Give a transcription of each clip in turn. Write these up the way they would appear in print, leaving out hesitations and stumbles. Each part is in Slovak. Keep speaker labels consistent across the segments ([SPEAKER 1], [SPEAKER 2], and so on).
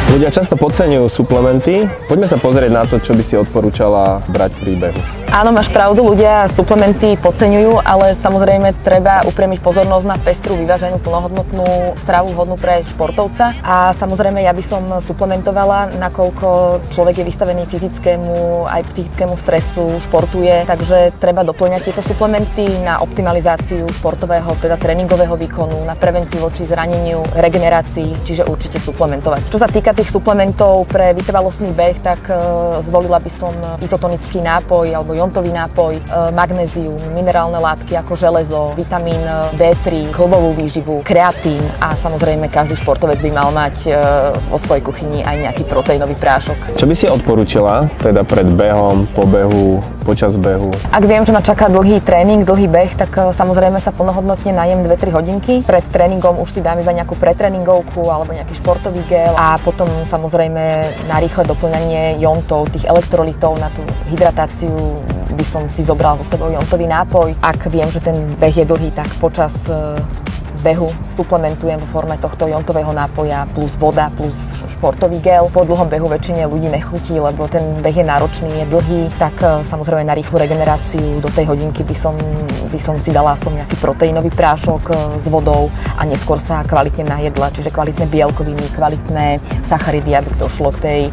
[SPEAKER 1] Ľudia často podceňujú suplementy. Poďme sa pozrieť na to, čo by si odporúčala brať pri behu.
[SPEAKER 2] Áno, máš pravdu, ľudia suplementy podceňujú, ale samozrejme treba upriamiť pozornosť na pestrú, vyváženú, plnohodnotnú stravu vhodnú pre športovca. A samozrejme ja by som suplementovala, nakoľko človek je vystavený fyzickému aj psychickému stresu, športuje, takže treba doplňať tieto suplementy na optimalizáciu športového, teda tréningového výkonu, na prevenciu voči zraneniu, regenerácii, čiže určite suplementovať. Čo sa týka tých suplementov pre vytrvalostný beh, tak zvolila by som izotonický nápoj alebo jontový nápoj, magnézium, minerálne látky ako železo, vitamín D3, klbovú výživu, kreatín a samozrejme každý športovec by mal mať vo svojej kuchyni aj nejaký proteínový prášok.
[SPEAKER 1] Čo by si odporúčila teda pred behom, po behu, počas behu?
[SPEAKER 2] Ak viem, že ma čaká dlhý tréning, dlhý beh, tak samozrejme sa plnohodnotne najem 2-3 hodinky. Pred tréningom už si dám iba nejakú pretréningovku alebo nejaký športový gel a potom samozrejme na rýchle doplňanie jontov, tých elektrolitov na tú hydratáciu by som si zobral so sebou jontový nápoj. Ak viem, že ten beh je dlhý, tak počas behu suplementujem vo forme tohto jontového nápoja plus voda plus športový gel. Po dlhom behu väčšine ľudí nechutí, lebo ten beh je náročný, je dlhý, tak samozrejme na rýchlu regeneráciu do tej hodinky by som si dala aspoň nejaký proteínový prášok s vodou a neskôr sa kvalitne najedla, čiže kvalitné bielkoviny, kvalitné sacharidy, aby došlo k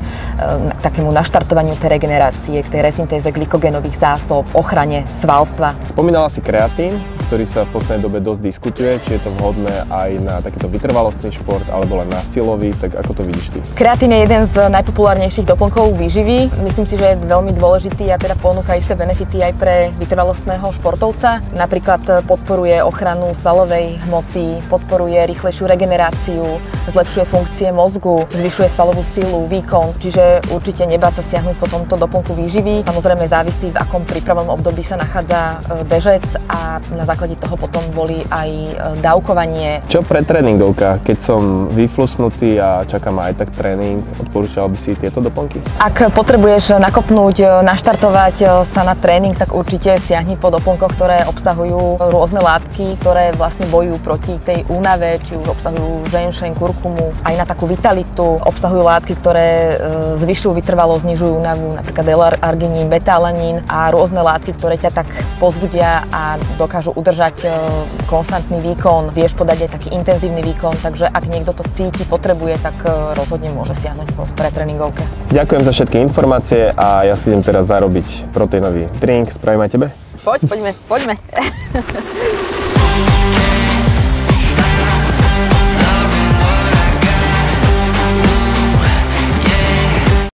[SPEAKER 2] takému naštartovaniu tej regenerácie, k tej resyntéze glykogénových zásob, ochrane svalstva.
[SPEAKER 1] Spomínala si kreatín, ktorý sa v poslednej dobe dosť diskutuje, či je to vhodné aj na takýto vytrvalostný šport alebo len na silový, tak ako to vidíš ty?
[SPEAKER 2] Kreatín je jeden z najpopulárnejších doplnkov výživy. Myslím si, že je veľmi dôležitý a teda ponúka isté benefity aj pre vytrvalostného športovca. Napríklad podporuje ochranu svalovej hmoty, podporuje rýchlejšiu regeneráciu, zlepšuje funkcie mozgu, zvyšuje svalovú silu, výkon, čiže určite nebáť sa siahnuť po tomto doplnku výživy. Samozrejme závisí, v akom prípravnom období sa nachádza bežec a na základe toho potom volí aj dávkovanie.
[SPEAKER 1] Čo pre tréningovka? Keď som vyflusnutý a čakám aj tak tréning, odporúčal by si tieto doplnky?
[SPEAKER 2] Ak potrebuješ nakopnúť, naštartovať sa na tréning, tak určite siahni po doplnkoch, ktoré obsahujú rôzne látky, ktoré vlastne bojujú proti tej únave, či už obsahujú ženšen, kurkumu, aj na takú vitalitu. Obsahujú látky, ktoré zvyšujú vytrvalosť, znižujú únavu, napríklad L-arginín, beta-alanín a rôzne látky, ktoré ťa tak povzbudia a dokážu udržať konstantný výkon. Vieš podať aj taký intenzívny výkon, takže ak niekto to cíti, potrebuje, tak rozhodne môže siahnuť po pretréningovke.
[SPEAKER 1] Ďakujem za všetky informácie a ja si idem teraz zarobiť proteínový drink. Spravím aj tebe?
[SPEAKER 2] Poďme.